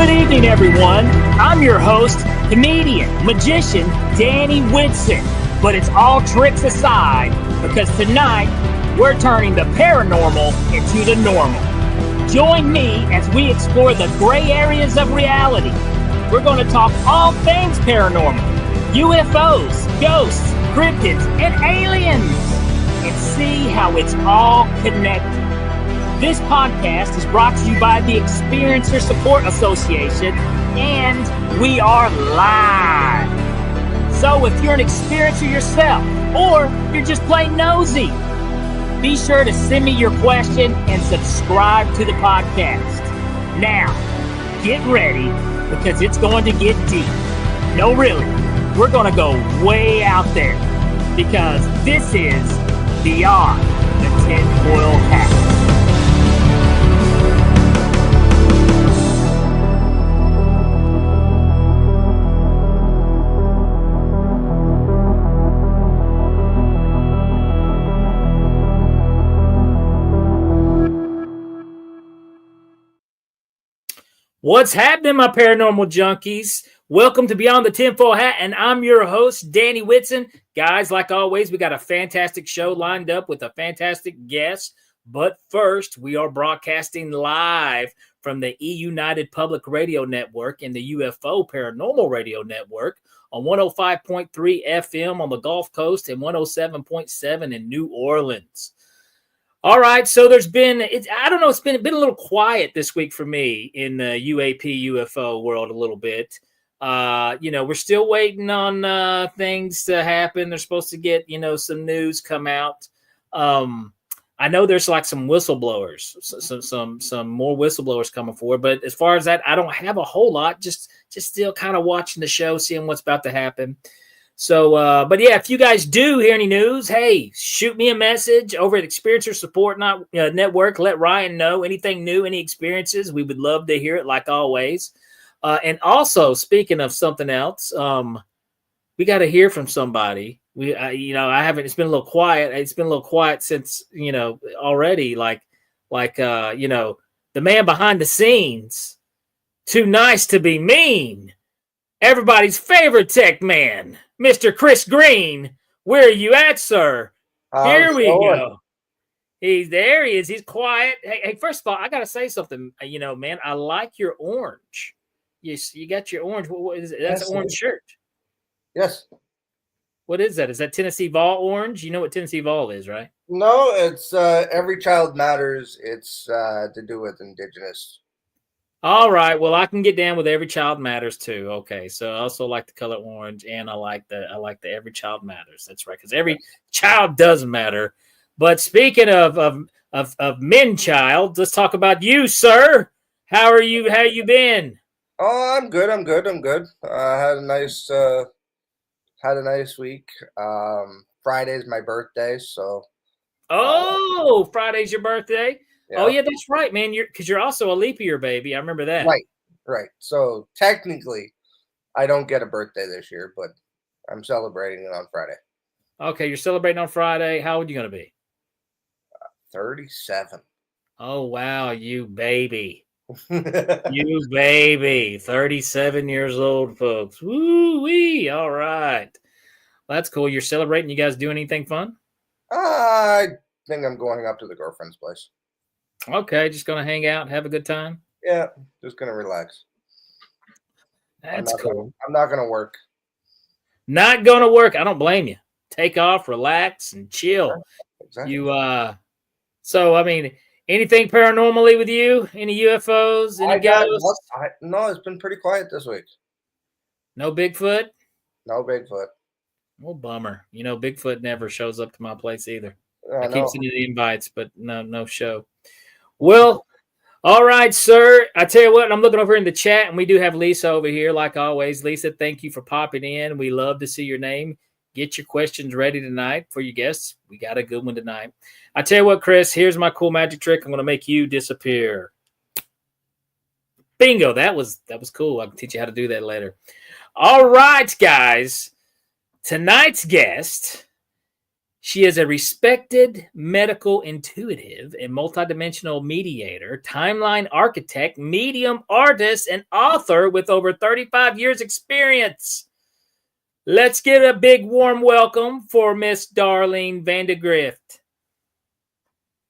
Good evening, everyone. I'm your host, comedian, magician, Danny Whitson. But it's all tricks aside, because tonight we're turning the paranormal into the normal. Join me as we explore the gray areas of reality. We're going to talk all things paranormal, UFOs, ghosts, cryptids, and aliens, and see how it's all connected. This podcast is brought to you by the Experiencer Support Association, and we are live. So if you're an experiencer yourself, or you're just plain nosy, be sure to send me your question and subscribe to the podcast. Now, get ready, because it's going to get deep. No, really, we're going to go way out there, because this is Beyond the Tinfoil Hat. What's happening, my paranormal junkies? Welcome to Beyond the Tinfoil Hat, and I'm your host, Danny Whitson. Guys, like always, we got a fantastic show lined up with a fantastic guest. But first, we are broadcasting live from the E-United Public Radio Network and the UFO Paranormal Radio Network on 105.3 FM on the Gulf Coast and 107.7 in New Orleans. All right, so there's been, I don't know, it's been a little quiet this week for me in the UAP UFO world a little bit. We're still waiting on things to happen. They're supposed to get, some news come out. I know there's like some whistleblowers, some more whistleblowers coming forward. But as far as that, I don't have a whole lot. Just still kind of watching the show, seeing what's about to happen. So, but yeah, if you guys do hear any news, hey, shoot me a message over at Experiencer Support Network. Let Ryan know anything new, any experiences. We would love to hear it, like always. And also, speaking of something else, we got to hear from somebody. I haven't. It's been a little quiet. It's been a little quiet since already. The man behind the scenes, too nice to be mean. Everybody's favorite tech man, Mr. Chris Green. Where are you at, sir? Here we go. He's there. He is. He's quiet. Hey, first of all, I got to say something. Man, I like your orange. You got your orange. What is it? That's an orange shirt. Yes. What is that? Is that Tennessee Vol orange? You know what Tennessee Vol is, right? No, it's Every Child Matters. It's to do with Indigenous. All right. Well, I can get down with Every Child Matters too. Okay. So I also like the color orange, and I like the Every Child Matters. That's right, because every child does matter. But speaking of men child, let's talk about you, sir. How are you? How you been? Oh, I'm good. Had a nice week. Friday's my birthday, so. Oh, Friday's your birthday. Yeah. Oh, yeah, that's right, man. Because you're also a leap year baby. I remember that. Right. So technically, I don't get a birthday this year, but I'm celebrating it on Friday. Okay, you're celebrating on Friday. How old are you going to be? 37. Oh, wow, you baby. You baby. 37 years old, folks. Woo-wee. All right. Well, that's cool. You're celebrating. You guys do anything fun? I think I'm going up to the girlfriend's place. Okay, just going to hang out and have a good time? Yeah, just going to relax. That's cool. I'm not going to work. Not going to work. I don't blame you. Take off, relax, and chill. Exactly. So, I mean, anything paranormally with you? Any UFOs? Any ghosts? No, it's been pretty quiet this week. No Bigfoot? No Bigfoot. Well, bummer. Bigfoot never shows up to my place either. I keep sending the invites, but no show. Well, all right, sir. I tell you what, I'm looking over in the chat, and we do have Lisa over here, like always. Lisa, thank you for popping in. We love to see your name. Get your questions ready tonight for your guests. We got a good one tonight. I tell you what, Chris, here's my cool magic trick. I'm going to make you disappear. Bingo. That was cool. I can teach you how to do that later. All right, guys. Tonight's guest, She is a respected medical intuitive and multidimensional mediator, timeline architect, medium artist, and author with over 35 years experience. Let's get a big warm welcome for Miss Darlene Van de Grift.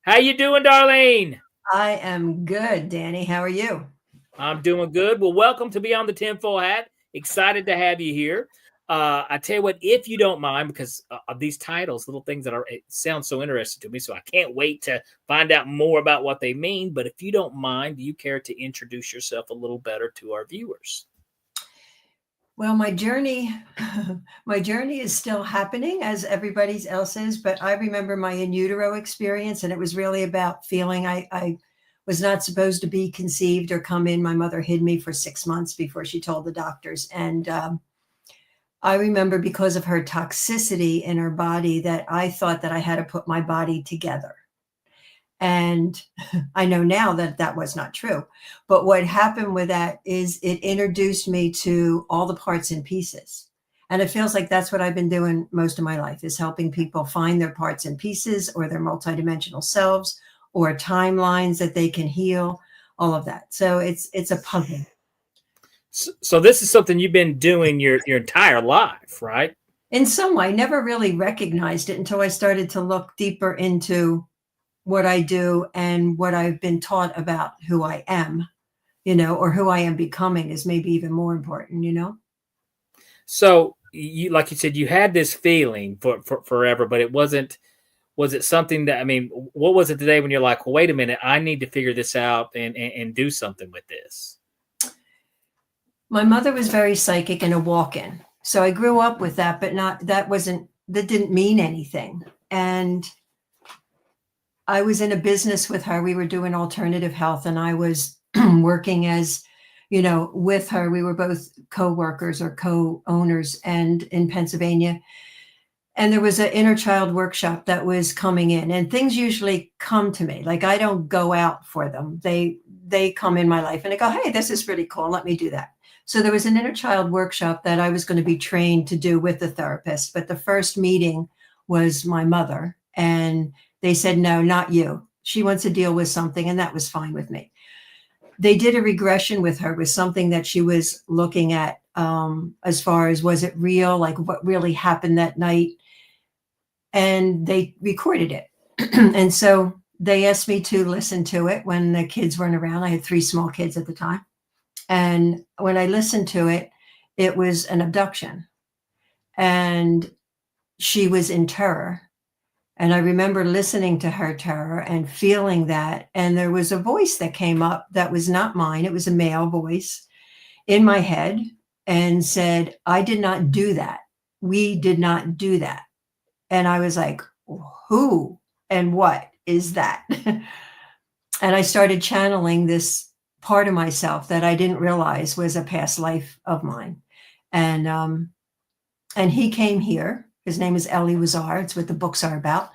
How you doing, Darlene? I am good, Danny. How are you? I'm doing good. Well, welcome to Beyond the Tinfoil Hat. Excited to have you here. I tell you what, if you don't mind, because of these titles, little things that it sounds so interesting to me, so I can't wait to find out more about what they mean. But if you don't mind, do you care to introduce yourself a little better to our viewers? Well, my journey is still happening, as everybody else is. But I remember my in utero experience, and it was really about feeling I was not supposed to be conceived or come in. My mother hid me for 6 months before she told the doctors, and I remember, because of her toxicity in her body, that I thought that I had to put my body together. And I know now that that was not true. But what happened with that is it introduced me to all the parts and pieces. And it feels like that's what I've been doing most of my life, is helping people find their parts and pieces, or their multidimensional selves, or timelines that they can heal, all of that. So it's a puzzle. So this is something you've been doing your entire life, right? In some way, I never really recognized it until I started to look deeper into what I do and what I've been taught about who I am, or who I am becoming is maybe even more important, So you, like you said, you had this feeling for forever, but was it something that, what was it today when you're like, well, wait a minute, I need to figure this out and do something with this? My mother was very psychic and a walk-in. So I grew up with that, but that didn't mean anything. And I was in a business with her. We were doing alternative health, and I was working as, with her. We were both co-workers or co-owners, and in Pennsylvania. And there was an inner child workshop that was coming in, and things usually come to me. Like, I don't go out for them. They come in my life, and I go, hey, this is really cool. Let me do that. So there was an inner child workshop that I was going to be trained to do with the therapist. But the first meeting was my mother, and they said, no, not you. She wants to deal with something, and that was fine with me. They did a regression with her with something that she was looking at, as far as, was it real? Like, what really happened that night? And they recorded it. And so they asked me to listen to it when the kids weren't around. I had 3 small kids at the time. And when I listened to it, it was an abduction. And she was in terror. And I remember listening to her terror and feeling that. And there was a voice that came up that was not mine. It was a male voice in my head, and said, I did not do that. We did not do that. And I was like, who and what is that? And I started channeling this part of myself that I didn't realize was a past life of mine. And he came here. His name is Elie Wazar. It's what the books are about.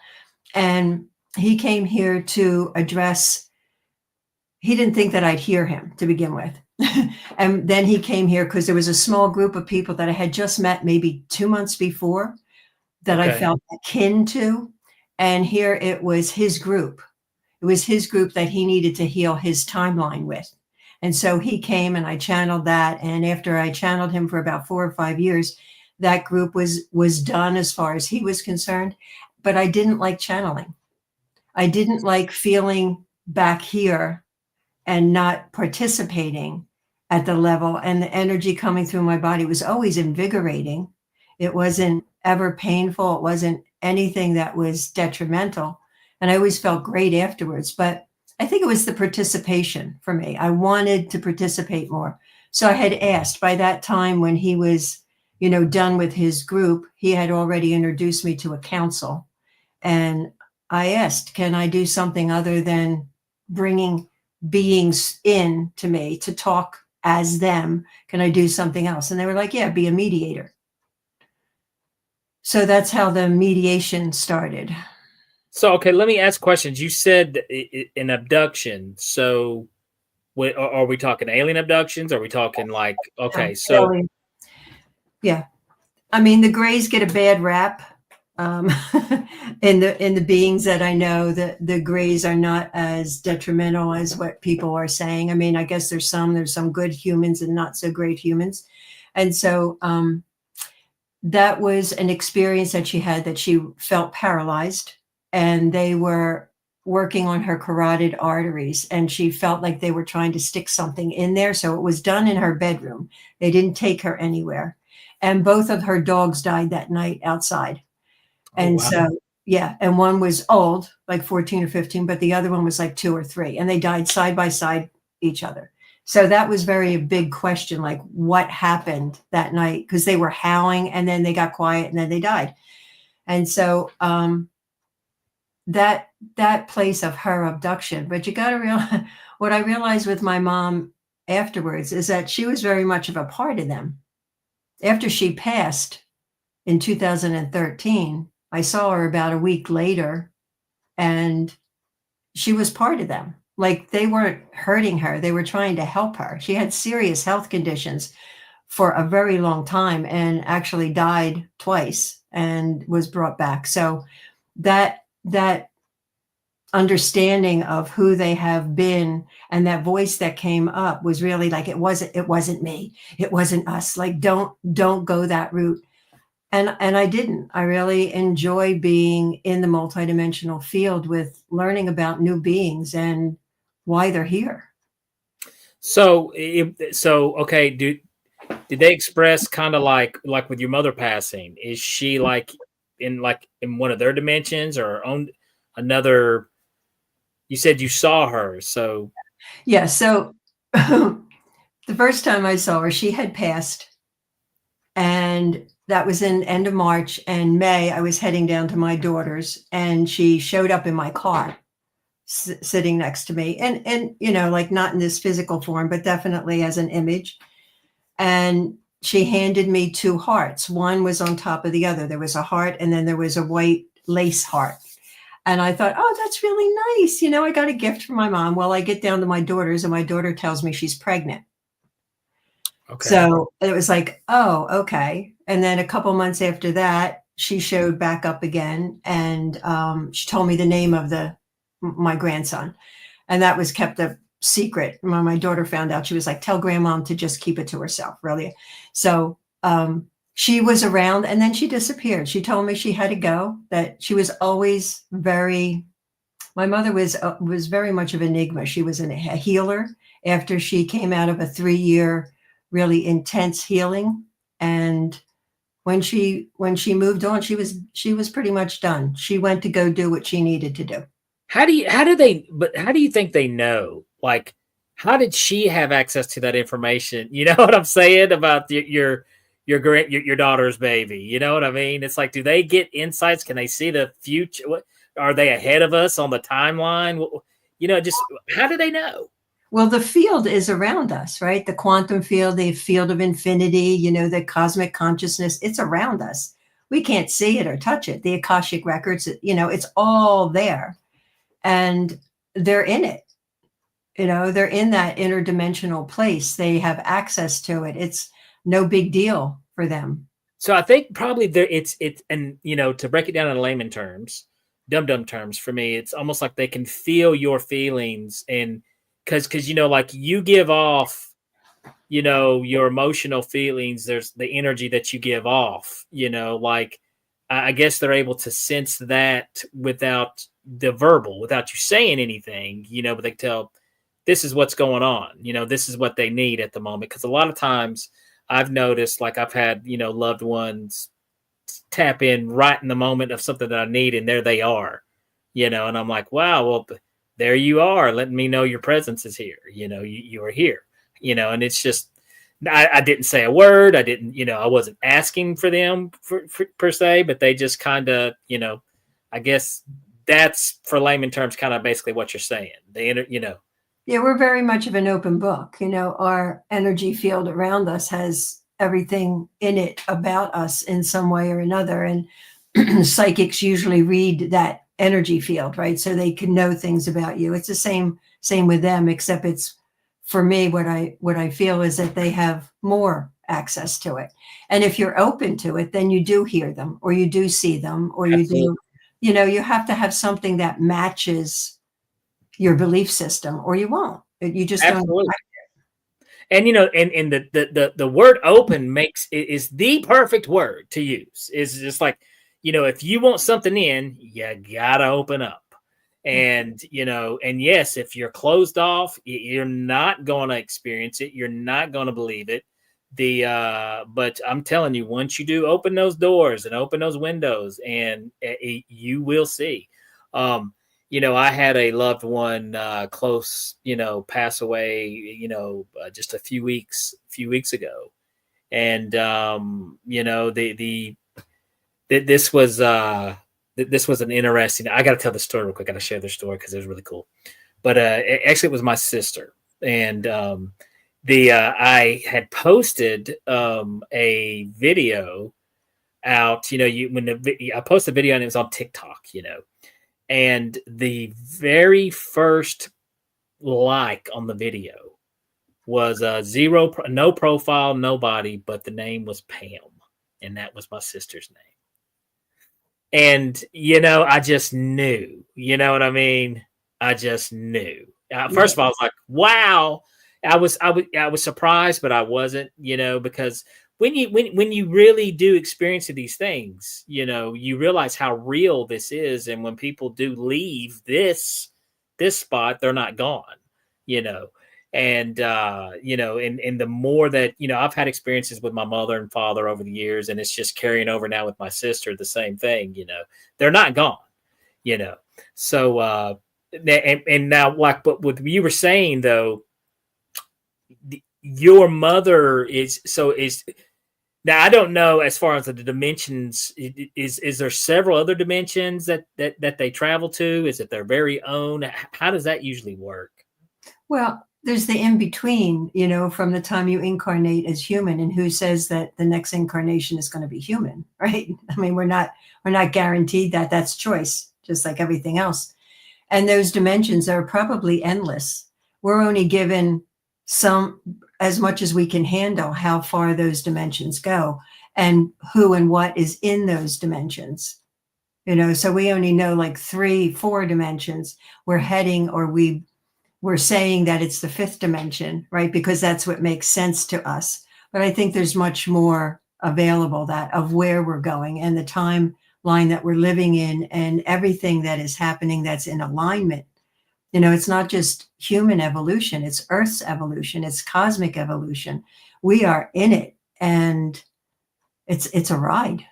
And he came here to address, he didn't think that I'd hear him to begin with. And then he came here because there was a small group of people that I had just met maybe 2 months before that I felt akin to. And here it was his group. It was his group that he needed to heal his timeline with. And so he came, and I channeled that. And after I channeled him for about 4 or 5 years, that group was done as far as he was concerned. But I didn't like channeling. I didn't like feeling back here and not participating at the level. And the energy coming through my body was always invigorating. It wasn't ever painful. It wasn't anything that was detrimental. And I always felt great afterwards. But I think it was the participation for me. I wanted to participate more. So I had asked, by that time when he was, done with his group, he had already introduced me to a council. And I asked, can I do something other than bringing beings in to me to talk as them? Can I do something else? And they were like, yeah, be a mediator. So that's how the mediation started. So, okay, let me ask questions. You said an abduction. So are we talking alien abductions? Are we talking like, okay, so. Yeah. I mean, the Greys get a bad rap, in the beings that I know, the grays are not as detrimental as what people are saying. I mean, I guess there's some good humans and not so great humans. And so that was an experience that she had, that she felt paralyzed, and they were working on her carotid arteries, and she felt like they were trying to stick something in there. So it was done in her bedroom. They didn't take her anywhere. And both of her dogs died that night outside. And wow. so, yeah. And one was old, like 14 or 15, but the other one was like 2 or 3, and they died side by side each other. So that was very a big question, like what happened that night? Because they were howling, and then they got quiet, and then they died. And so that place of her abduction, but you got to realize, what I realized with my mom afterwards is that she was very much of a part of them. After she passed in 2013, I saw her about a week later, and she was part of them. Like, they weren't hurting her. They were trying to help her. She had serious health conditions for a very long time, and actually died twice and was brought back. So that understanding of who they have been, and that voice that came up was really like, it wasn't me. It wasn't us. Like, don't go that route. And I didn't. I really enjoy being in the multidimensional field, with learning about new beings and why they're here. So, okay, did they express kind of like with your mother passing? Is she like in one of their dimensions, or on another? You said you saw her, so yeah. So the first time I saw her, she had passed, and that was in end of March. And May, I was heading down to my daughter's, and she showed up in my car, sitting next to me, and like, not in this physical form, but definitely as an image. And she handed me 2 hearts. One was on top of the other. There was a heart, and then there was a white lace heart. And I thought, oh, that's really nice. I got a gift from my mom. Well, I get down to my daughter's, and my daughter tells me she's pregnant. okay. So it was like, oh, okay. And then a couple months after that, she showed back up again, and she told me the name of my grandson, and that was kept a secret. When my daughter found out, she was like, tell grandma to just keep it to herself, really. So she was around, and then she disappeared. She told me she had to go, that she was always my mother was very much of an enigma. She was a healer after she came out of a 3-year really intense healing. And when she moved on, she was pretty much done. She went to go do what she needed to do. How do you think they know? Like, how did she have access to that information? You know what I'm saying about your daughter's baby? You know what I mean? It's like, do they get insights? Can they see the future? What are they ahead of us on the timeline? Just how do they know? Well, the field is around us, right? The quantum field, the field of infinity, the cosmic consciousness, it's around us. We can't see it or touch it. The Akashic records, it's all there. And they're in it. They're in that interdimensional place. They have access to it. It's no big deal for them. So I think probably and to break it down in layman terms, dumb terms, for me, it's almost like they can feel your feelings, and because like you give off, your emotional feelings. There's the energy that you give off. Like, I guess they're able to sense that without the verbal, without you saying anything. But they tell, this is what's going on. This is what they need at the moment. Because a lot of times I've noticed, like, I've had loved ones tap in right in the moment of something that I need, and there they are. And I'm like, wow, well, there you are, letting me know your presence is here. You are here. And it's just, I didn't say a word. I didn't, I wasn't asking for them for per se, but they just kind of, I guess that's, for layman terms, kind of basically what you're saying. Yeah, we're very much of an open book. Our energy field around us has everything in it about us in some way or another. And psychics usually read that energy field, right? So they can know things about you. It's the same with them, except it's, for me, what I feel is that they have more access to it. And if you're open to it, then you do hear them, or you do see them, or you Absolutely. do, you have to have something that matches your belief system, or you won't. You just Absolutely. don't. And and the word open is the perfect word to use. Is just like, if you want something in, you gotta open up. And and yes, if you're closed off, you're not going to experience it. You're not going to believe it. But I'm telling you, once you do open those doors and open those windows, and you will see. I had a loved one close, pass away, just a few weeks ago, and this was an interesting. I got to tell the story real quick. I got to share the story because it was really cool. But actually, it was my sister, and I had posted a video out. I posted a video and it was on TikTok. And the very first like on the video was no profile, nobody, but the name was Pam, and that was my sister's name. And, I just knew, you know what I mean? I just knew. First of all, I was like, wow. I was surprised, but I wasn't, because when you really do experience these things, you realize how real this is. And when people do leave this spot, they're not gone, and and the more that I've had experiences with my mother and father over the years, and it's just carrying over now with my sister, the same thing. They're not gone. So and now, like, but what you were saying though, your mother is now, I don't know as far as the dimensions. Is there several other dimensions that they travel to? Is it their very own? How does that usually work? Well, there's the in between, from the time you incarnate as human, and who says that the next incarnation is going to be human, right? I mean, we're not guaranteed that. That's choice, just like everything else. And those dimensions are probably endless. We're only given as much as we can handle, how far those dimensions go and who and what is in those dimensions. So we only know like 3-4 dimensions we're heading, or we're saying that it's the 5th dimension, right? Because that's what makes sense to us. But I think there's much more available of where we're going and the timeline that we're living in, and everything that is happening that's in alignment. It's not just human evolution, it's Earth's evolution, it's cosmic evolution. We are in it, and it's a ride.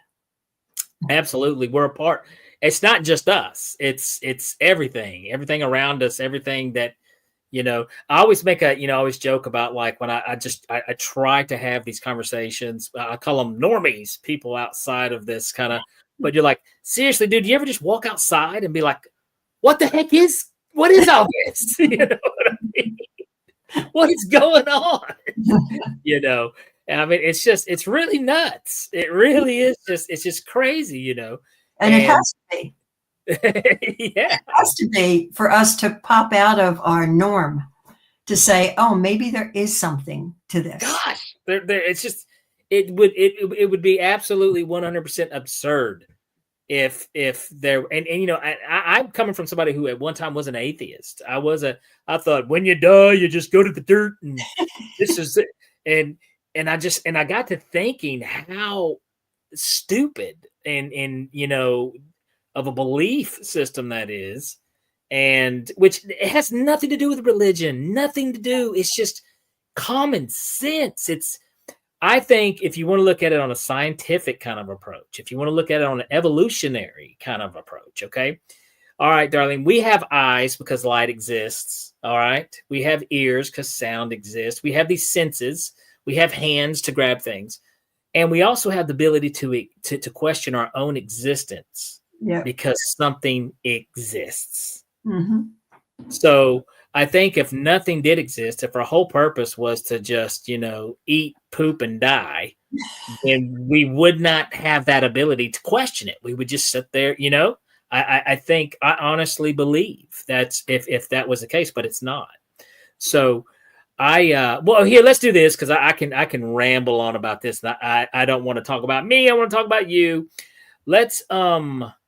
Absolutely. We're a part. It's not just us. It's everything around us, everything that, I always I always joke about, like, when I try to have these conversations, I call them normies, people outside of this kind of, but you're like, seriously, dude, do you ever just walk outside and be like, what is all this? You know what I mean? What is going on? I mean, it's really nuts. It really is it's just crazy, And it has to be. Yeah. It has to be for us to pop out of our norm, to say, oh, maybe there is something to this. Gosh, it's just, it would be absolutely 100% absurd if there, and I'm coming from somebody who at one time was an atheist. I thought, when you die, you just go to the dirt, and this is it. And I got to thinking how stupid and of a belief system that is, and which it has nothing to do with religion, nothing to do. It's just common sense. I think if you want to look at it on a scientific kind of approach, if you want to look at it on an evolutionary kind of approach, okay? All right, Darlene, we have eyes because light exists, all right? We have ears because sound exists. We have these senses. We have hands to grab things. And we also have the ability to question our own existence, because something exists. Mm-hmm. So I think if nothing did exist, if our whole purpose was to just, eat, poop, and die, then we would not have that ability to question it. We would just sit there, I honestly believe that's if that was the case, but it's not. So Well, here, let's do this because I can ramble on about this. I don't want to talk about me. I want to talk about you. Let's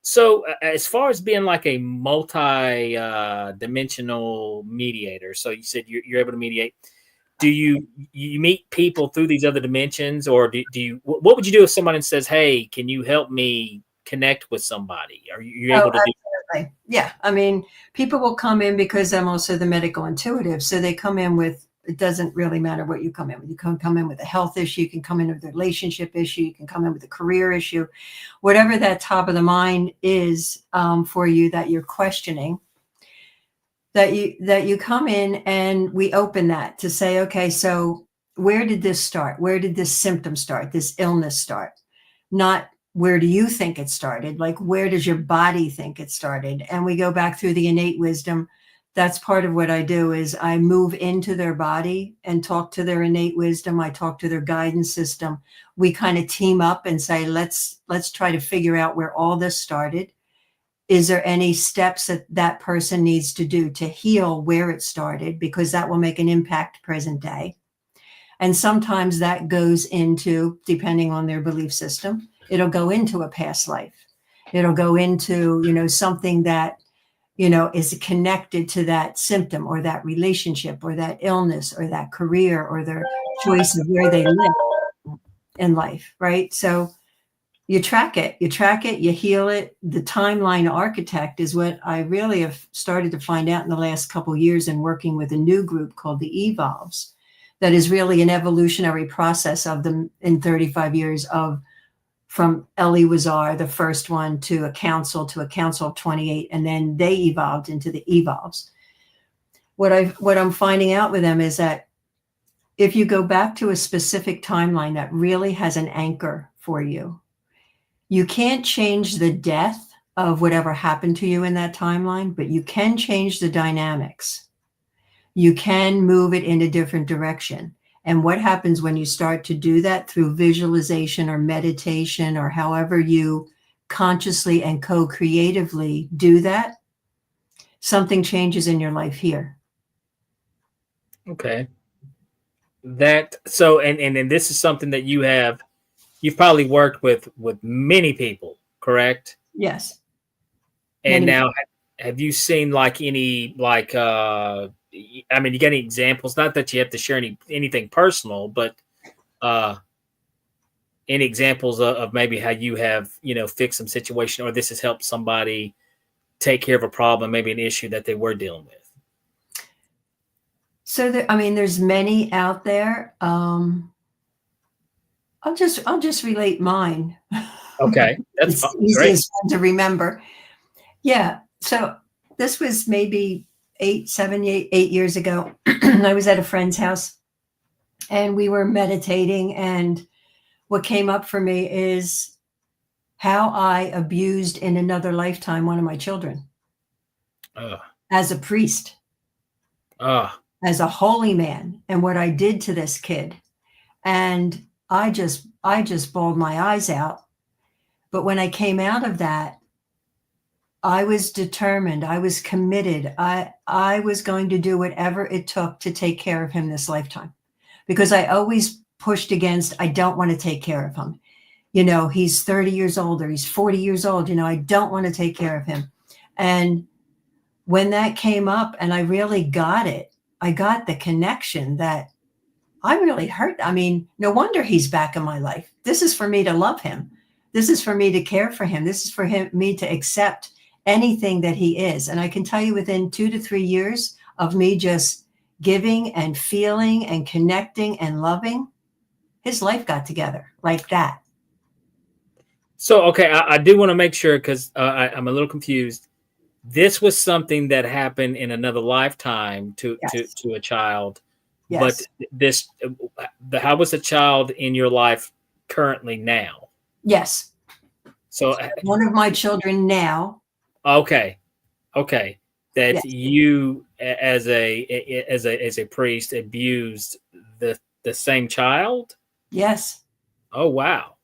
so as far as being like a multi dimensional mediator, so you said you're able to mediate. Do you meet people through these other dimensions, or do you what would you do if someone says, hey, can you help me connect with somebody? Are you able to do? Absolutely. Yeah. I mean, people will come in because I'm also the medical intuitive. So they come in with, it doesn't really matter what you come in with. You can come in with a health issue. You can come in with a relationship issue. You can come in with a career issue, whatever that top of the mind is for you that you're questioning, that you come in and we open that to say, okay, so where did this start? Where did this symptom start? This illness start? Not where do you think it started? Like, where does your body think it started? And we go back through the innate wisdom. That's part of what I do is I move into their body and talk to their innate wisdom. I talk to their guidance system. We kind of team up and say, let's try to figure out where all this started. Is there any steps that that person needs to do to heal where it started? Because that will make an impact present day. And sometimes that goes into, depending on their belief system, it'll go into a past life. It'll go into, something that, is connected to that symptom or that relationship or that illness or that career or their choice of where they live in life, right? So you track it, you heal it. The timeline architect is what I really have started to find out in the last couple of years in working with a new group called the Evolves. That is really an evolutionary process of them in 35 years of from Elie Wiesar, the first one, to a council of 28, and then they evolved into the Evolves. What I'm finding out with them is that if you go back to a specific timeline that really has an anchor for you, you can't change the death of whatever happened to you in that timeline, but you can change the dynamics. You can move it in a different direction. And what happens when you start to do that through visualization or meditation or however you consciously and co-creatively do that, something changes in your life here. Okay. And this is something that you've probably worked with many people, correct? Yes. And now have you seen like any like you got any examples? Not that you have to share anything personal, but any examples of maybe how you have fixed some situation, or this has helped somebody take care of a problem, maybe an issue that they were dealing with. So there's many out there. I'll just relate mine. Okay, that's it's the easiest one to remember. Yeah. So this was maybe 8 years ago. I was at a friend's house and we were meditating, and what came up for me is how I abused in another lifetime one of my children as a priest, as a holy man, and what I did to this kid. And I just bawled my eyes out. But when I came out of that, I was determined. I was committed. I was going to do whatever it took to take care of him this lifetime, because I always pushed against, I don't want to take care of him. He's 30 years old or he's 40 years old. I don't want to take care of him. And when that came up and I really got it, I got the connection that I really hurt. No wonder he's back in my life. This is for me to love him. This is for me to care for him. This is for me to accept anything that he is. And I can tell you within 2 to 3 years of me just giving and feeling and connecting and loving, his life got together like that. So, okay, I do want to make sure, because I'm a little confused. This was something that happened in another lifetime to a child. Yes. But how was the child in your life currently now? Yes. So one of my children now. Okay. That yes. You as a priest abused the same child? Yes. Oh, wow.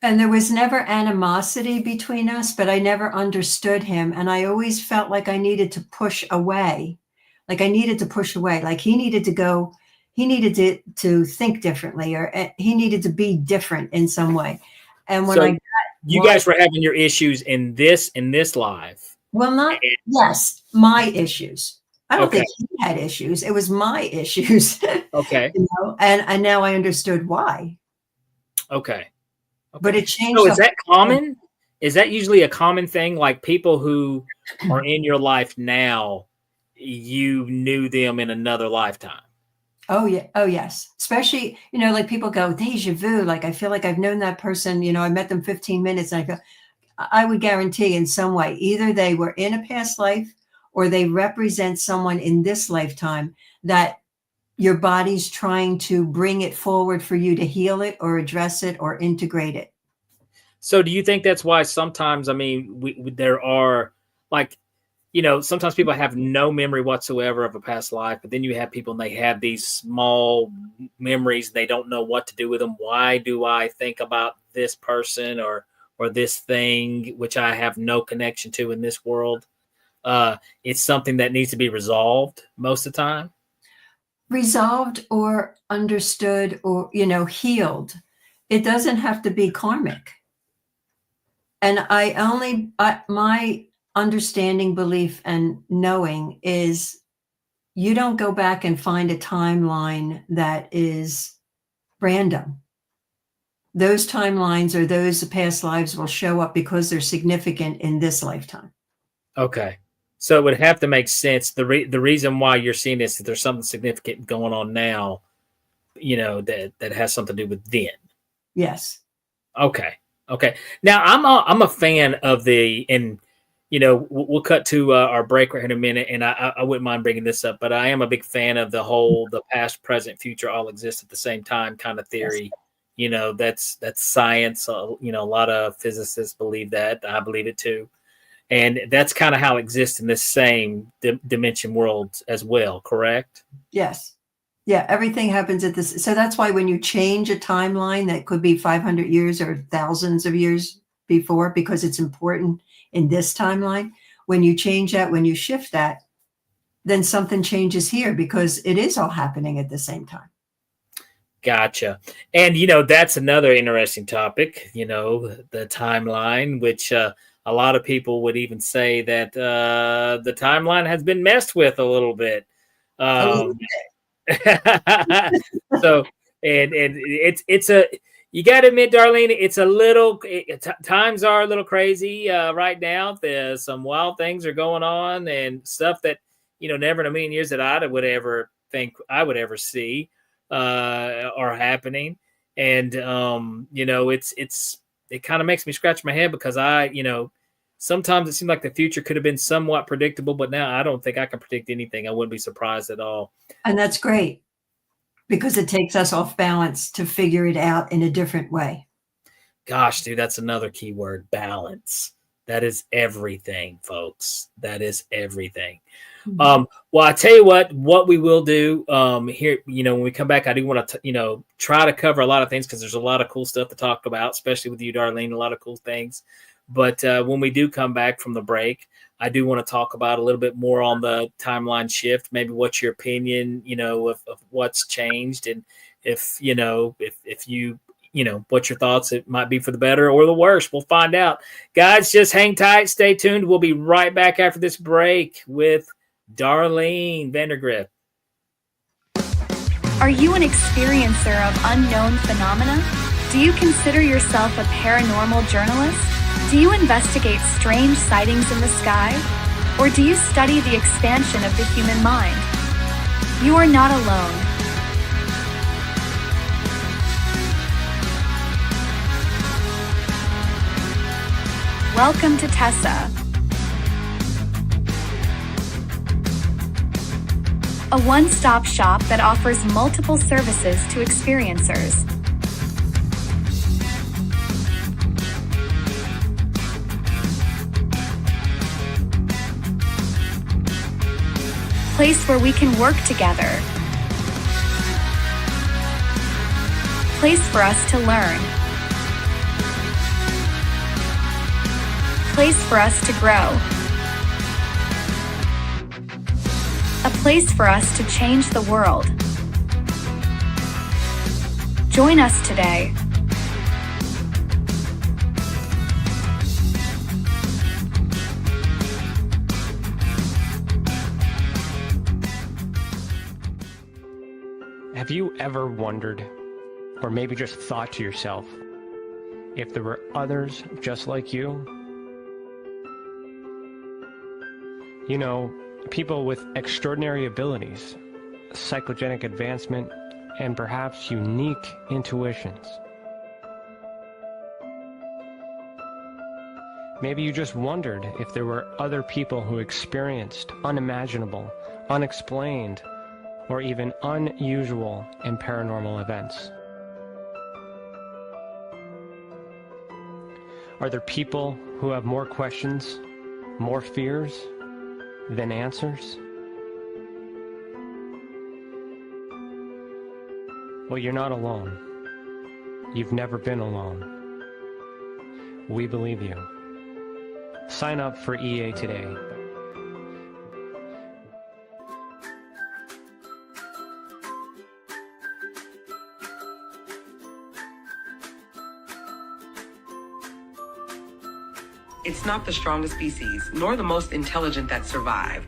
And there was never animosity between us, but I never understood him. And I always felt like I needed to push away. Like I needed to push away. Like he needed to think differently, or he needed to be different in some way. And when you guys were having your issues in this life. Well, yes, my issues. I don't think he had issues. It was my issues. Okay. And now I understood why. Okay. But it changed. So is that common? Is that usually a common thing? Like people who are in your life now, you knew them in another lifetime. Oh yeah. Oh yes. Especially, like people go deja vu. Like I feel like I've known that person, I met them 15 minutes and I would guarantee in some way, either they were in a past life or they represent someone in this lifetime that your body's trying to bring it forward for you to heal it or address it or integrate it. So do you think that's why sometimes, there are like, sometimes people have no memory whatsoever of a past life, but then you have people and they have these small memories. They don't know what to do with them. Why do I think about this person or this thing, which I have no connection to in this world? It's something that needs to be resolved most of the time. Resolved or understood or, healed. It doesn't have to be karmic. And my understanding, belief, and knowing is you don't go back and find a timeline that is random. Those timelines or those past lives will show up because they're significant in this lifetime. Okay. So it would have to make sense. The reason why you're seeing this is there's something significant going on now, that has something to do with then. Yes. Okay. Now I'm a fan of we'll cut to our break right in a minute, and I wouldn't mind bringing this up, but I am a big fan of the past, present, future all exist at the same time kind of theory. Yes. That's science. A lot of physicists believe that. I believe it too. And that's kind of how it exists in this same dimension world as well, correct? Yes. Yeah, everything happens at this. So that's why when you change a timeline that could be 500 years or thousands of years before, because it's important in this timeline, when you change that, when you shift that, then something changes here because it is all happening at the same time. Gotcha. And, that's another interesting topic, the timeline, which a lot of people would even say that the timeline has been messed with a little bit. So, and it's you got to admit, Darlene, it's a little, times are a little crazy right now. There's some wild things are going on and stuff that, never in a million years that I would ever think I would ever see are happening. And, it kind of makes me scratch my head because sometimes it seemed like the future could have been somewhat predictable, but now I don't think I can predict anything. I wouldn't be surprised at all. And that's great because it takes us off balance to figure it out in a different way. Gosh, dude, that's another key word, balance. That is everything, folks. That is everything. Mm-hmm. Well, I tell you what we will do here, when we come back, I do want to, try to cover a lot of things because there's a lot of cool stuff to talk about, especially with you, Darlene, a lot of cool things. But when we do come back from the break, I do want to talk about a little bit more on the timeline shift. Maybe what's your opinion, of what's changed, and if you what your thoughts it might be for the better or the worse. We'll find out. Guys, just hang tight, stay tuned. We'll be right back after this break with Darlene Van de Grift. Are you an experiencer of unknown phenomena? Do you consider yourself a paranormal journalist? Do you investigate strange sightings in the sky? Or do you study the expansion of the human mind? You are not alone. Welcome to Tessa, a one-stop shop that offers multiple services to experiencers. Place where we can work together. Place for us to learn. Place for us to grow. A place for us to change the world. Join us today. Have you ever wondered, or maybe just thought to yourself, if there were others just like you? You know, people with extraordinary abilities, psychogenic advancement, and perhaps unique intuitions. Maybe you just wondered if there were other people who experienced unimaginable, unexplained, or even unusual and paranormal events. Are there people who have more questions, more fears than answers? Well, you're not alone. You've never been alone. We believe you. Sign up for EA today. It's not the strongest species, nor the most intelligent that survive,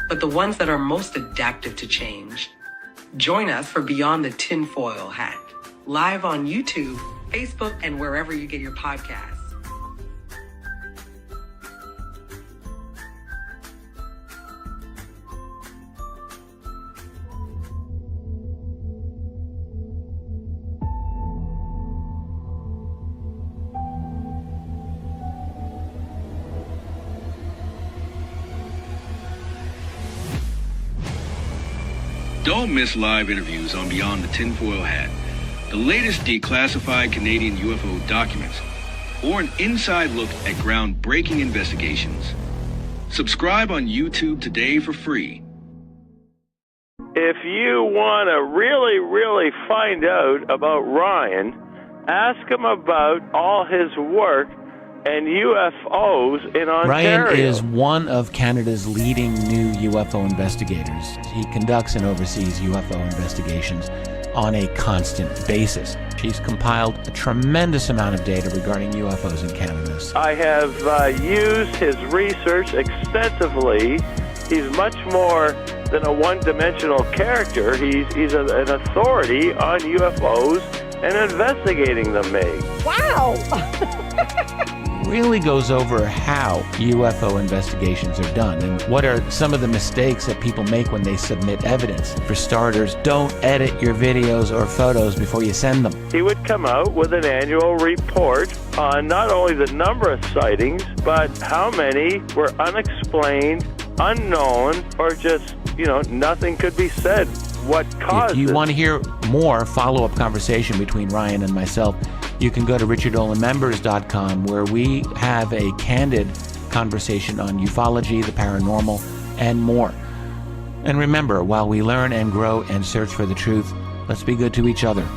but the ones that are most adaptive to change. Join us for Beyond the Tinfoil Hat, live on YouTube, Facebook, and wherever you get your podcasts. Don't miss live interviews on Beyond the Tinfoil Hat, the latest declassified Canadian UFO documents, or an inside look at groundbreaking investigations. Subscribe on YouTube today for free. If you want to really find out about Ryan, ask him about all his work and UFOs in Ontario. Ryan is one of Canada's leading new UFO investigators. He conducts and oversees UFO investigations on a constant basis. He's compiled a tremendous amount of data regarding UFOs in Canada. I have used his research extensively. He's much more than a one-dimensional character. He's an authority on UFOs and investigating them, Meg. Wow. Really goes over how UFO investigations are done and what are some of the mistakes that people make when they submit evidence. For starters, don't edit your videos or photos before you send them. He would come out with an annual report on not only the number of sightings, but how many were unexplained, unknown, or just, nothing could be said. What caused it? If you want to hear more follow-up conversation between Ryan and myself, you can go to richardolanmembers.com, where we have a candid conversation on ufology, the paranormal, and more. And remember, while we learn and grow and search for the truth, let's be good to each other.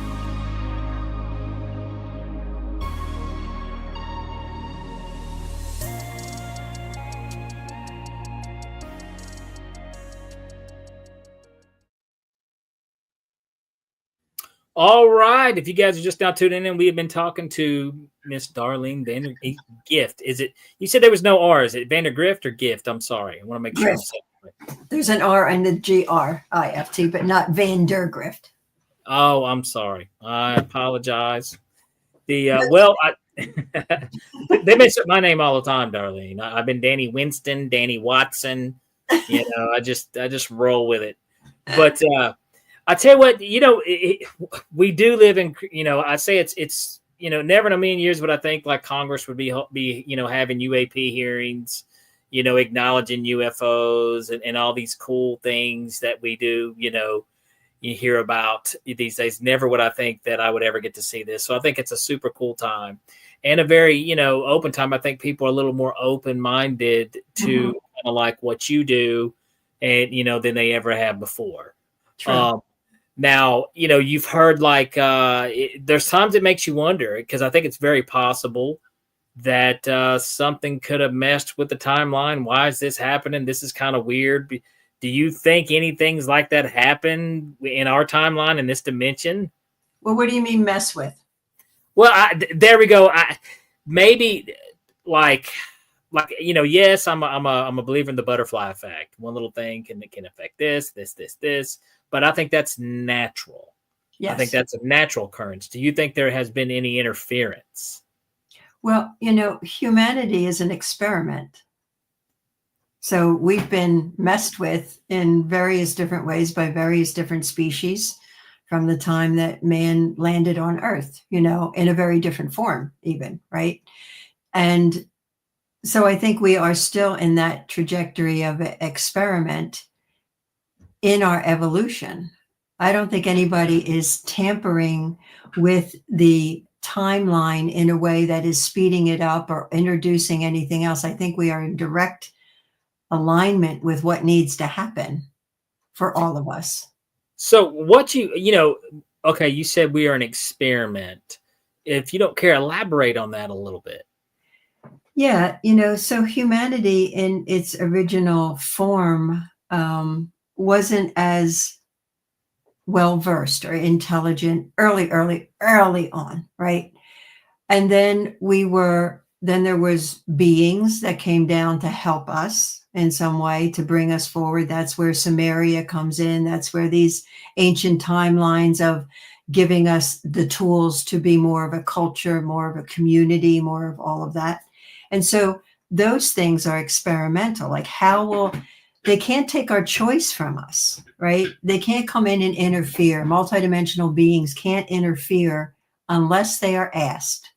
All right. If you guys are just now tuning in, we have been talking to Miss Darlene Van de Grift. Is it? You said there was no R. Is it Van de Grift or Gift? I'm sorry. I want to make sure. There's an R and the Grift, but not Van der Grift. Oh, I'm sorry. I apologize. They mess up my name all the time, Darlene. I've been Danny Winston, Danny Watson. I just roll with it. But I tell you what, we do live in, I say it's never in a million years would I think like Congress would be having UAP hearings, acknowledging UFOs and all these cool things that we do, you hear about these days. Never would I think that I would ever get to see this. So I think it's a super cool time and a very, open time. I think people are a little more open-minded to kind of like what you do and, than they ever have before. True. Now, you've heard like there's times it makes you wonder because I think it's very possible that something could have messed with the timeline. Why is this happening? This is kind of weird Do you think anything's like that happened in our timeline in this dimension? Well, what do you mean mess with? Well, there we go. Maybe like yes, I'm a believer in the butterfly effect. One little thing can affect this, but I think that's natural. Yes. I think that's a natural occurrence. Do you think there has been any interference? Well, humanity is an experiment. So we've been messed with in various different ways by various different species from the time that man landed on Earth, in a very different form even, right? And so I think we are still in that trajectory of experiment in our evolution. I don't think anybody is tampering with the timeline in a way that is speeding it up or introducing anything else. I think we are in direct alignment with what needs to happen for all of us. So what okay, you said we are an experiment. If you don't care, elaborate on that a little bit. Yeah, so humanity in its original form wasn't as well-versed or intelligent early on, right? And then there was beings that came down to help us in some way, to bring us forward. That's where Sumeria comes in. That's where these ancient timelines of giving us the tools to be more of a culture, more of a community, more of all of that. And so those things are experimental. Like they can't take our choice from us, right? They can't come in and interfere. Multidimensional beings can't interfere unless they are asked.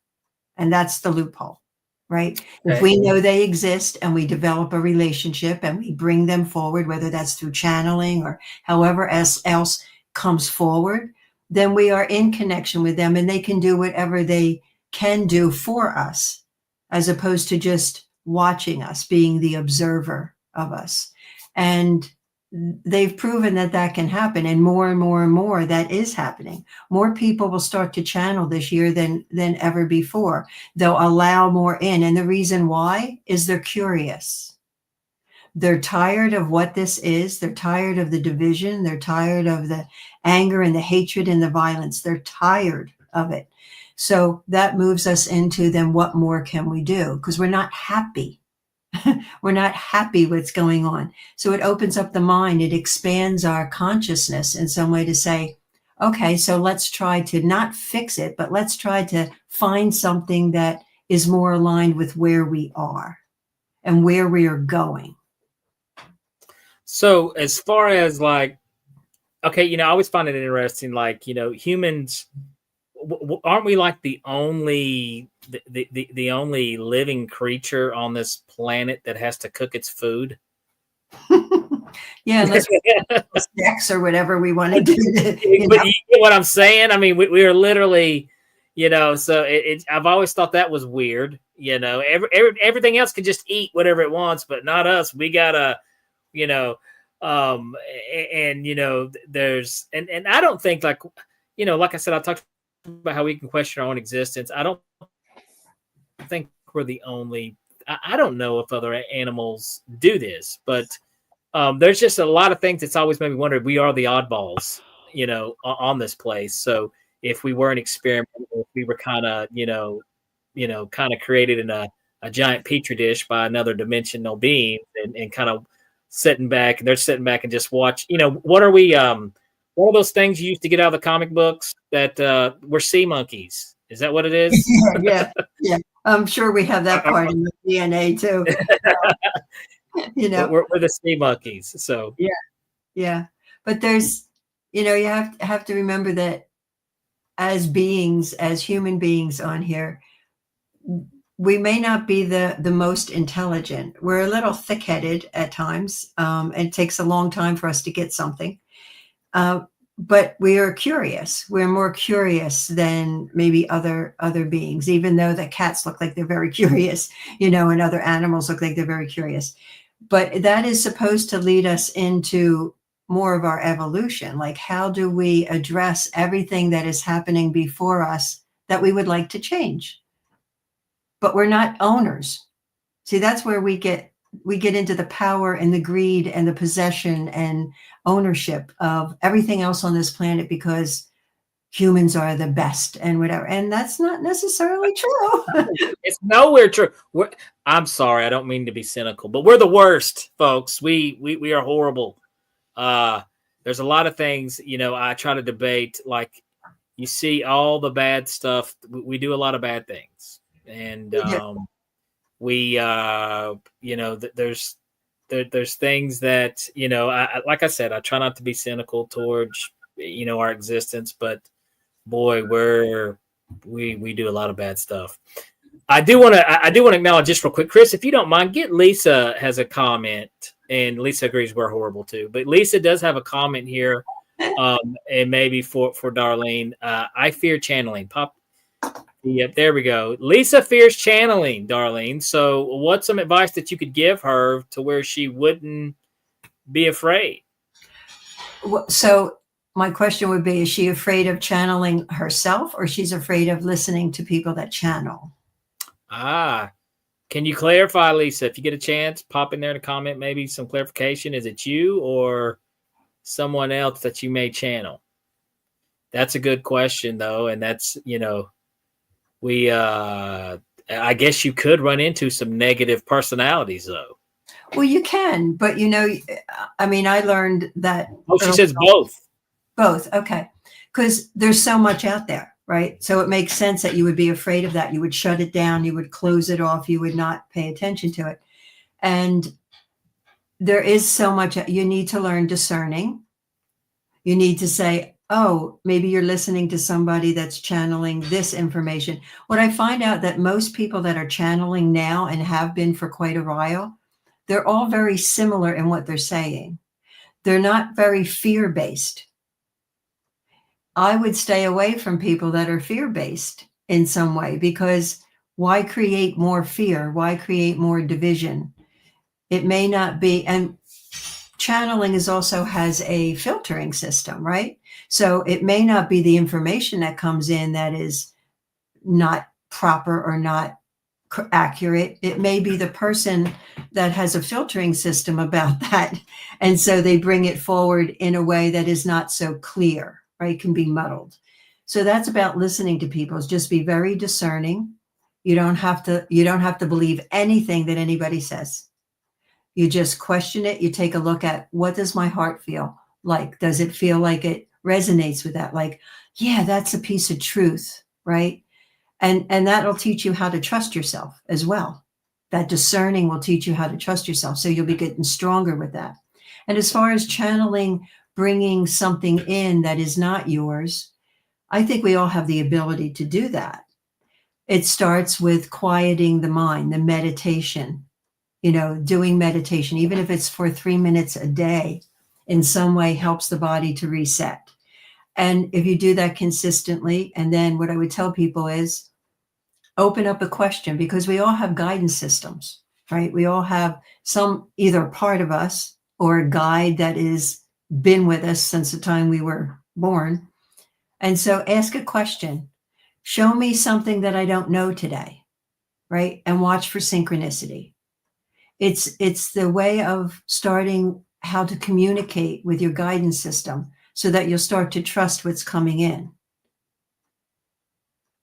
And that's the loophole, right? Okay. If we know they exist and we develop a relationship and we bring them forward, whether that's through channeling or however else comes forward, then we are in connection with them and they can do whatever they can do for us, as opposed to just watching us, being the observer of us. And they've proven that can happen, and more that is happening. More people will start to channel this year than ever before. They'll allow more in, and the reason why is they're curious. They're tired of what this is. They're tired of the division. They're tired of the anger and the hatred and the violence. They're tired of it. So that moves us into then what more can we do? Because we're not happy. We're not happy what's going on. So it opens up the mind. It expands our consciousness in some way to say, okay, so let's try to not fix it, but let's try to find something that is more aligned with where we are and where we are going. So as far as I always find it interesting, humans, aren't we like the only living creature on this planet that has to cook its food? Yeah, unless snacks or whatever we want to do. But you get what I'm saying? I mean, we are literally, so I've always thought that was weird. Everything else can just eat whatever it wants, but not us. We gotta, there's, and I don't think like I said, I talked about how we can question our own existence. I don't think we're the only. I don't know if other animals do this, but there's just a lot of things that's always made me wonder. We are the oddballs, on this place. So if we were an experiment, if we were kind of, kind of created in a giant petri dish by another dimensional being, and kind of sitting back, they're sitting back and just watch. What are we? One of those things you used to get out of the comic books that we're sea monkeys. Is that what it is? Yeah. I'm sure we have that part in the DNA too. We're the sea monkeys. So yeah. But there's, you have to remember that as beings, as human beings on here, we may not be the most intelligent. We're a little thick-headed at times. And it takes a long time for us to get something. But we are curious. We're more curious than maybe other beings, even though the cats look like they're very curious, and other animals look like they're very curious. But that is supposed to lead us into more of our evolution. Like, how do we address everything that is happening before us that we would like to change? But we're not owners. See, that's where we get we get into the power and the greed and the possession and ownership of everything else on this planet because humans are the best and whatever. And that's not necessarily true. It's nowhere true. I'm sorry, I don't mean to be cynical, but we're the worst, folks. We are horrible. There's a lot of things, I try to debate, like you see all the bad stuff. We do a lot of bad things. And there's things that, like I said, I try not to be cynical towards, our existence, but boy, we do a lot of bad stuff. I do want to acknowledge just real quick, Chris, if you don't mind, get Lisa has a comment, and Lisa agrees we're horrible too, but Lisa does have a comment here. And maybe for Darlene, I fear channeling. Yep, there we go. Lisa fears channeling, Darlene. So what's some advice that you could give her to where she wouldn't be afraid? So my question would be, is she afraid of channeling herself, or she's afraid of listening to people that channel? Can you clarify, Lisa? If you get a chance, pop in there to comment, maybe some clarification. Is it you or someone else that you may channel? That's a good question, though. And that's, I guess you could run into some negative personalities, though. Well, you can, but I learned that. Oh, she says both. Both. Okay. Because there's so much out there, right? So it makes sense that you would be afraid of that. You would shut it down. You would close it off. You would not pay attention to it. And there is so much. You need to learn discerning. You need to say, oh, maybe you're listening to somebody that's channeling this information. What I find out that most people that are channeling now and have been for quite a while, they're all very similar in what they're saying. They're not very fear-based. I would stay away from people that are fear-based in some way, because why create more fear? Why create more division? It may not be, and channeling also has a filtering system, right? So it may not be the information that comes in that is not proper or not accurate. It may be the person that has a filtering system about that. And so they bring it forward in a way that is not so clear, right? It can be muddled. So that's about listening to people, is just be very discerning. You don't have to believe anything that anybody says. You just question it. You take a look at, what does my heart feel like? Does it feel like it resonates with that? Like, yeah, that's a piece of truth, right? And that'll teach you how to trust yourself as well. That discerning will teach you how to trust yourself. So you'll be getting stronger with that. And as far as channeling, bringing something in that is not yours, I think we all have the ability to do that. It starts with quieting the mind, the meditation, doing meditation, even if it's for 3 minutes a day, in some way helps the body to reset. And if you do that consistently, and then what I would tell people is open up a question, because we all have guidance systems, right? We all have some, either part of us or a guide that is been with us since the time we were born. And so ask a question. Show me something that I don't know today, right? And watch for synchronicity. It's the way of starting how to communicate with your guidance system so that you'll start to trust what's coming in.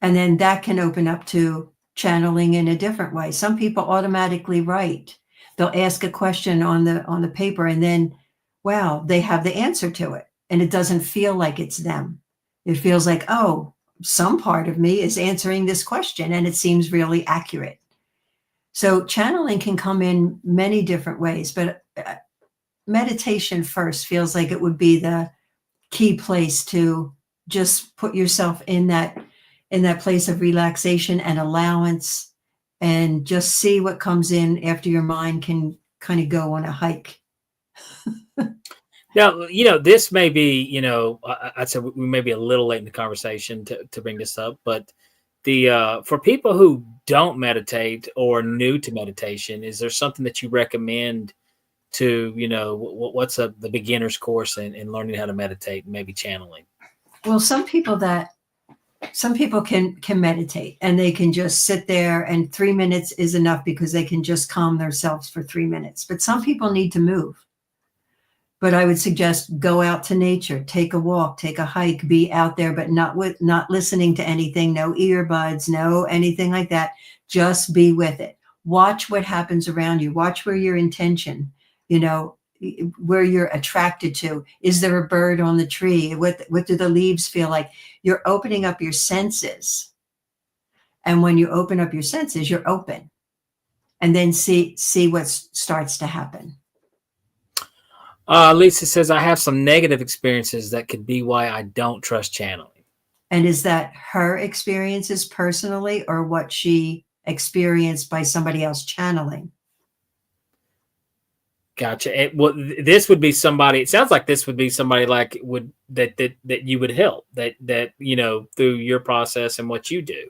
And then that can open up to channeling in a different way. Some people automatically write. They'll ask a question on the paper, and then, wow, they have the answer to it. And it doesn't feel like it's them. It feels like, oh, some part of me is answering this question, and it seems really accurate. So channeling can come in many different ways, but meditation first feels like it would be the key place to just put yourself in that place of relaxation and allowance, and just see what comes in after your mind can kind of go on a hike. Now, this may be, I'd say we may be a little late in the conversation to bring this up, but for people who don't meditate or new to meditation, is there something that you recommend to, what's the beginner's course in learning how to meditate and maybe channeling? Well, some people that some people can meditate and they can just sit there, and 3 minutes is enough because they can just calm themselves for 3 minutes. But some people need to move. But I would suggest go out to nature, take a walk, take a hike, be out there, but not listening to anything, no earbuds, no anything like that. Just be with it. Watch what happens around you. Watch where your intention, where you're attracted to. Is there a bird on the tree? What do the leaves feel like? You're opening up your senses. And when you open up your senses, you're open. And then see what starts to happen. Lisa says, I have some negative experiences that could be why I don't trust channeling. And is that her experiences personally, or what she experienced by somebody else channeling? Gotcha. This would be somebody. It sounds like this would be somebody like that you would help that through your process and what you do.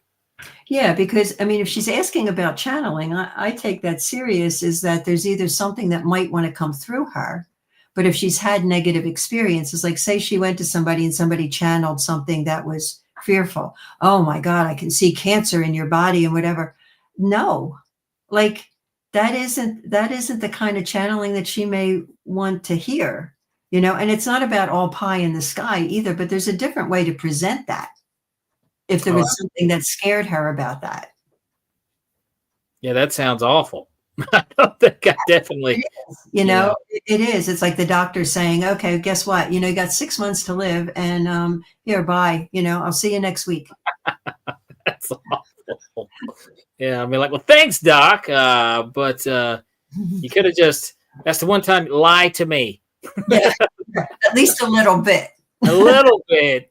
Yeah, because if she's asking about channeling, I take that serious. Is that there's either something that might want to come through her, but if she's had negative experiences, like say she went to somebody and somebody channeled something that was fearful. Oh my God, I can see cancer in your body and whatever. No, like. That isn't the kind of channeling that she may want to hear, and it's not about all pie in the sky either, but there's a different way to present that. If there was something that scared her about that. Yeah, that sounds awful. I don't think I definitely, it is. It's like the doctor saying, okay, guess what? You got 6 months to live, and here, bye. I'll see you next week. That's awful. Yeah, well, thanks, Doc. But you could have that's the one time, lie to me. Yeah, at least a little bit. A little bit,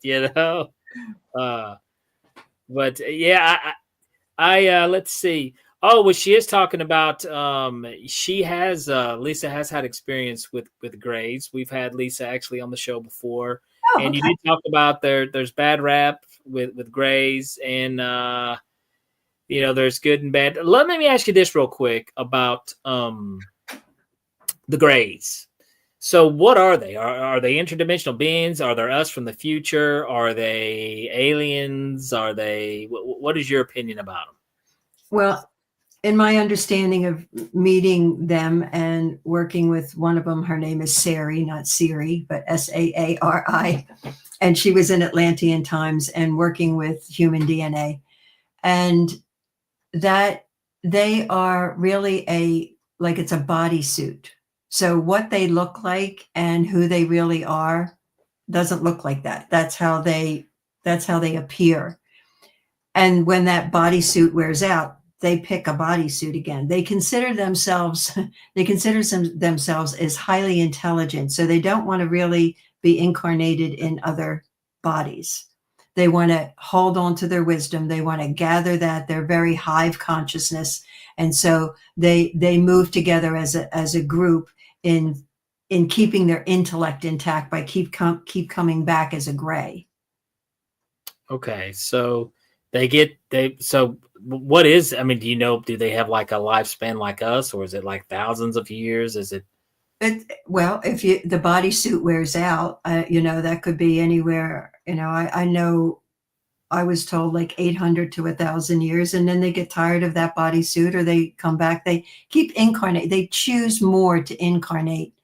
But yeah, I let's see. Oh, well, she is talking about, Lisa has had experience with grays. We've had Lisa actually on the show before. Oh, and okay. You did talk about there's bad rap with grays, and there's good and bad. Let me ask you this real quick about the grays. So what are they? Are they interdimensional beings? Are they us from the future? Are they aliens? Are they? What is your opinion about them? Well, in my understanding of meeting them and working with one of them, her name is Sari, not Siri, but Saari. And she was in Atlantean times and working with human DNA. And that they are really it's a bodysuit. So what they look like and who they really are doesn't look like that. That's how they appear. And when that bodysuit wears out, they pick a bodysuit again. They consider themselves as highly intelligent. So they don't want to really be incarnated in other bodies. They want to hold on to their wisdom. They want to gather that. They're very hive consciousness. And so they move together as a group in keeping their intellect intact by keep coming back as a gray. Okay. So what is, do they have like a lifespan like us, or is it like thousands of years? Is it? Well, if the bodysuit wears out, that could be anywhere. I know I was told like 800 to 1,000 years, and then they get tired of that bodysuit, or they come back. They keep incarnate. They choose more to incarnate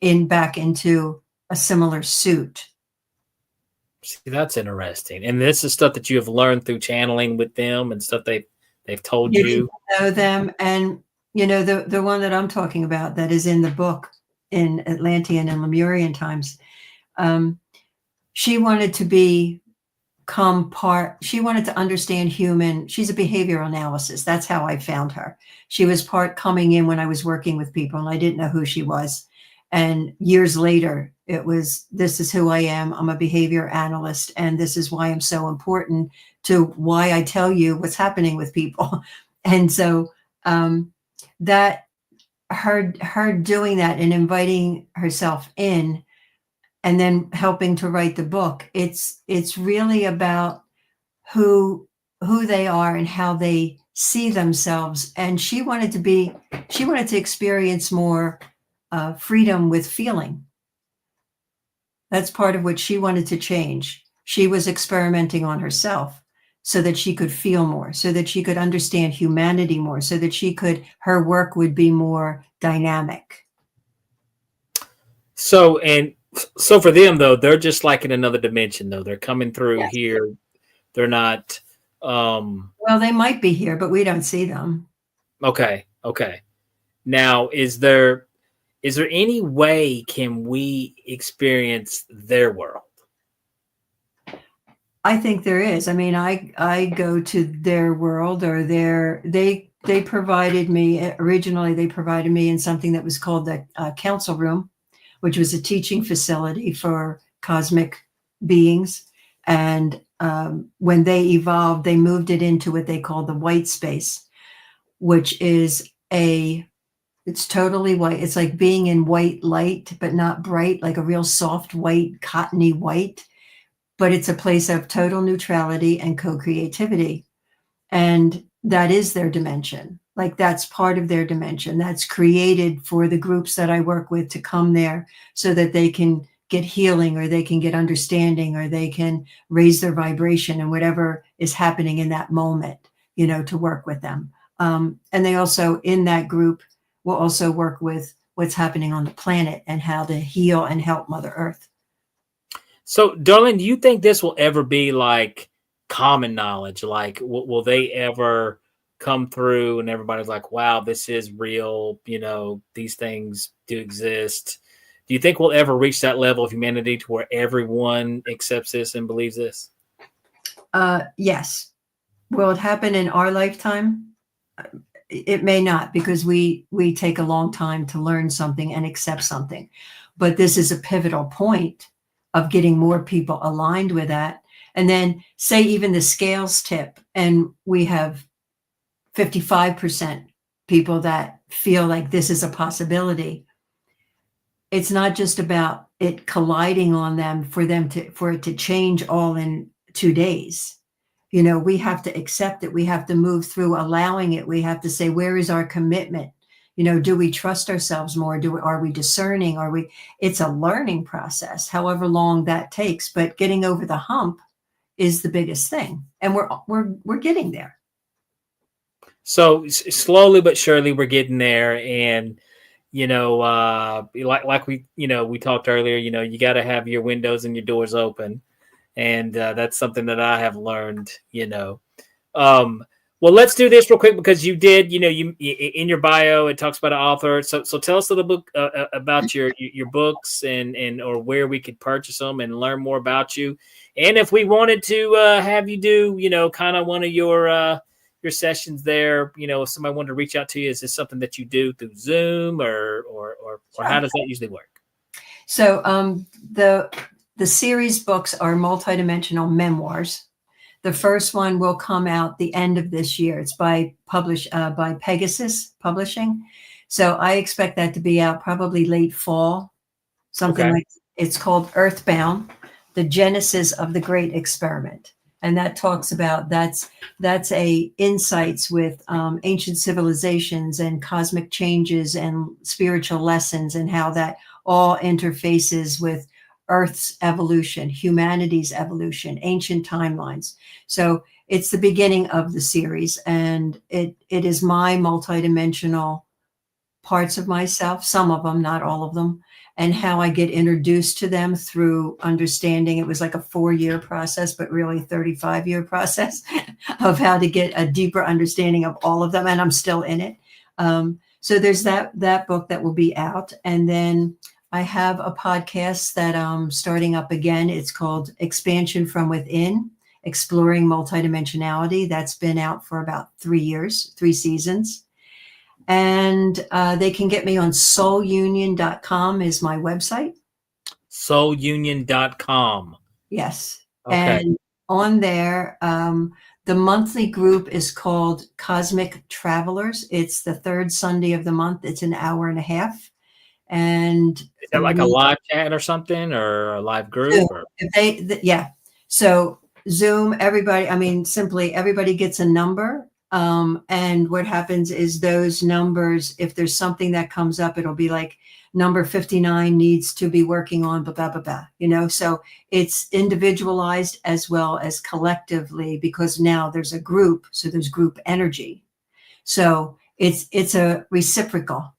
back into a similar suit. See, that's interesting. And this is stuff that you have learned through channeling with them and stuff they've told you. Know them, and the one that I'm talking about that is in the book in Atlantean and Lemurian times. She wanted to become part. She wanted to understand human. She's a behavioral analysis. That's how I found her. She was part coming in when I was working with people, and I didn't know who she was. And years later, it was, this is who I am. I'm a behavior analyst, and this is why I'm so important to why I tell you what's happening with people. And so that her doing that and inviting herself in and then helping to write the book, it's really about who they are and how they see themselves. And she wanted to experience more freedom with feeling. That's part of what she wanted to change. She was experimenting on herself. so that she could feel more, so that she could understand humanity more, so that her work would be more dynamic. So for them though, they're just like in another dimension though. They're coming through Yes. here. They're not. Well, they might be here, but we don't see them. Okay. Now, is there any way can we experience their world? I think there is. I mean, I go to their world, or they provided me originally. They provided me in something that was called the council room, which was a teaching facility for cosmic beings. And when they evolved, they moved it into what they call the white space, which is it's totally white. It's like being in white light, but not bright, like a real soft white, cottony white. But it's a place of total neutrality and co-creativity. And that is their dimension. Like that's part of their dimension. That's created for the groups that I work with to come there so that they can get healing, or they can get understanding, or they can raise their vibration and whatever is happening in that moment, to work with them. And they also, in that group, will also work with what's happening on the planet and how to heal and help Mother Earth. So, Darlene, do you think this will ever be like common knowledge? Like, will they ever come through and everybody's like, wow, this is real, these things do exist? Do you think we'll ever reach that level of humanity to where everyone accepts this and believes this? Yes. Will it happen in our lifetime? It may not, because we take a long time to learn something and accept something. But this is a pivotal point of getting more people aligned with that. And then say even the scales tip, and we have 55% people that feel like this is a possibility. It's not just about it colliding on them for it to change all in 2 days. We have to accept it. We have to move through allowing it. We have to say, where is our commitment? Do we trust ourselves more? Are we discerning? It's a learning process, however long that takes, but getting over the hump is the biggest thing. And we're getting there. So slowly but surely we're getting there. And, like we talked earlier, you got to have your windows and your doors open. And that's something that I have learned, Well, let's do this real quick, because you did, you in your bio, it talks about an author. So tell us a little bit about your books and or where we could purchase them and learn more about you. And if we wanted to have you do, kind of one of your sessions there, if somebody wanted to reach out to you, is this something that you do through Zoom or how does that usually work? So the series books are multidimensional memoirs. The first one will come out the end of this year. It's by Pegasus Publishing. So I expect that to be out probably late fall, something like it's called EarthBound, the genesis of the great experiment. And that talks about that's insights with ancient civilizations and cosmic changes and spiritual lessons, and how that all interfaces with Earth's evolution, humanity's evolution, ancient timelines. So it's the beginning of the series, and it is my multidimensional parts of myself, some of them, not all of them, and how I get introduced to them through understanding. It was like a 4-year process, but really 35-year process of how to get a deeper understanding of all of them. And I'm still in it. So there's that book that will be out. And then I have a podcast that I'm starting up again. It's called Expansion from Within, Exploring Multidimensionality. That's been out for about 3 years, 3 seasons. And they can get me on soulunion.com is my website. Soulunion.com. Yes. Okay. And on there, the monthly group is called Cosmic Travelers. It's the 3rd Sunday of the month. It's an hour and a half. And is that like a live chat or something, or a live group? Or? Yeah. So Zoom, everybody, simply everybody gets a number. And what happens is those numbers, if there's something that comes up, it'll be like number 59 needs to be working on, blah, blah, blah, blah, you know? So it's individualized as well as collectively, because now there's a group. So there's group energy. So it's a reciprocal.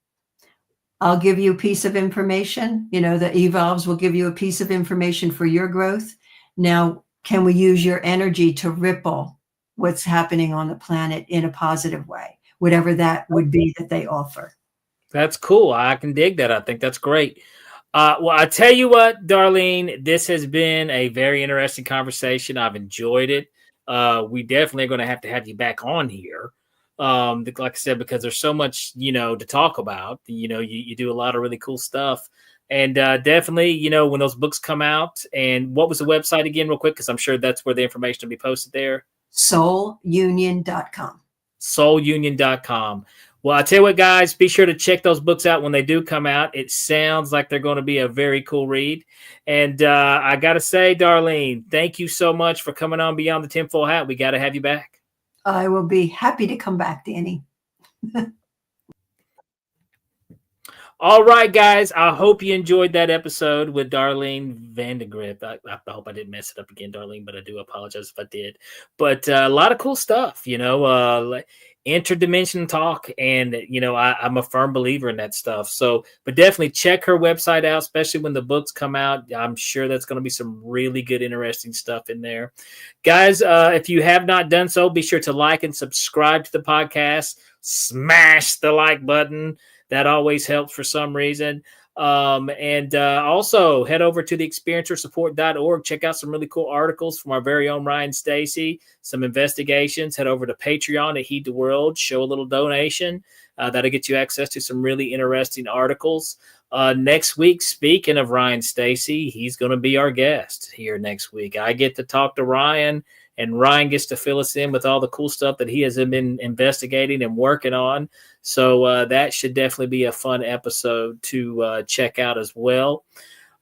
I'll give you a piece of information, you know, the evolves will give you a piece of information for your growth. Now, can we use your energy to ripple what's happening on the planet in a positive way, whatever that would be that they offer? That's cool. I can dig that. I think that's great. Well, I tell you what, Darlene, this has been a very interesting conversation. I've enjoyed it. We definitely are going to have you back on here. Like I said, because there's so much, you know, to talk about. You know, you do a lot of really cool stuff. And definitely, you know, when those books come out, and what was the website again, real quick, because I'm sure that's where the information will be posted there. soulunion.com. soulunion.com. Well, I tell you what, guys, be sure to check those books out when they do come out. It sounds like they're going to be a very cool read. And I got to say, Darlene, thank you so much for coming on Beyond the Tinfoil Hat. We got to have you back. I will be happy to come back, Danny. All right, guys. I hope you enjoyed that episode with Darlene Van de Grift. I hope I didn't mess it up again, Darlene, but I do apologize if I did. But a lot of cool stuff, you know, like interdimensional talk. And, you know, I'm a firm believer in that stuff. So, but definitely check her website out, especially when the books come out. I'm sure that's going to be some really good, interesting stuff in there. Guys, if you have not done so, be sure to like and subscribe to the podcast. Smash the like button. That always helps for some reason. And also head over to the experiencersupport.org. Check out some really cool articles from our very own Ryan Stacy, some investigations. Head over to Patreon at Heed the World. Show a little donation. That'll get you access to some really interesting articles. Next week, speaking of Ryan Stacy, he's going to be our guest here next week. I get to talk to Ryan, and Ryan gets to fill us in with all the cool stuff that he has been investigating and working on. So that should definitely be a fun episode to check out as well.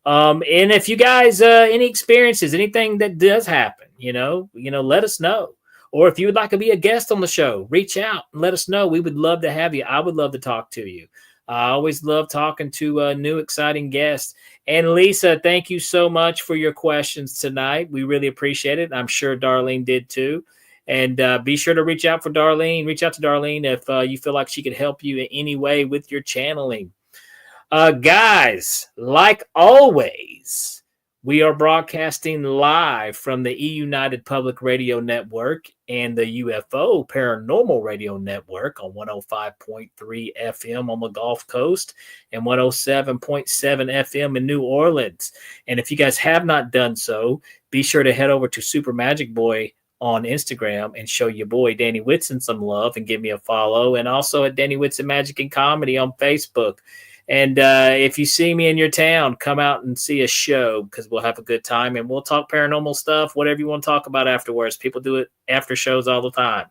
And if you guys, any experiences, anything that does happen, you know, let us know. Or if you would like to be a guest on the show, reach out and let us know. We would love to have you. I would love to talk to you. I always love talking to new, exciting guests. And Lisa, thank you so much for your questions tonight. We really appreciate it. I'm sure Darlene did too. And be sure to reach out for Darlene. Reach out to Darlene if you feel like she could help you in any way with your channeling. Guys, like always, we are broadcasting live from the E-United Public Radio Network and the UFO Paranormal Radio Network on 105.3 FM on the Gulf Coast and 107.7 FM in New Orleans. And if you guys have not done so, be sure to head over to Super Magic Boy on Instagram and show your boy Danny Whitson some love and give me a follow. And also at Danny Whitson Magic and Comedy on Facebook. And if you see me in your town, come out and see a show because we'll have a good time and we'll talk paranormal stuff, whatever you want to talk about afterwards. People do it after shows all the time.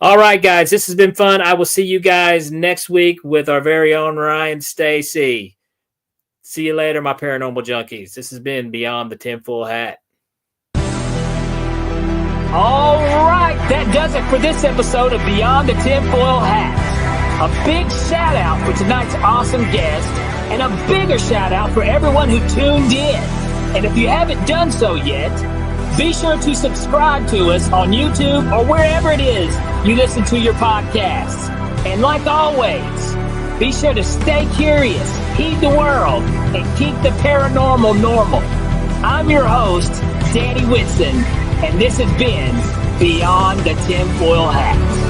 All right, guys, this has been fun. I will see you guys next week with our very own Ryan Stacy. See you later, my paranormal junkies. This has been Beyond the Tinfoil Hat. All right, that does it for this episode of Beyond the Tinfoil Hat. A big shout out for tonight's awesome guest, and a bigger shout out for everyone who tuned in. And if you haven't done so yet, be sure to subscribe to us on YouTube or wherever it is you listen to your podcasts. And like always, be sure to stay curious, heed the world, and keep the paranormal normal. I'm your host, Danny Whitson, and this has been Beyond the Tinfoil Hat.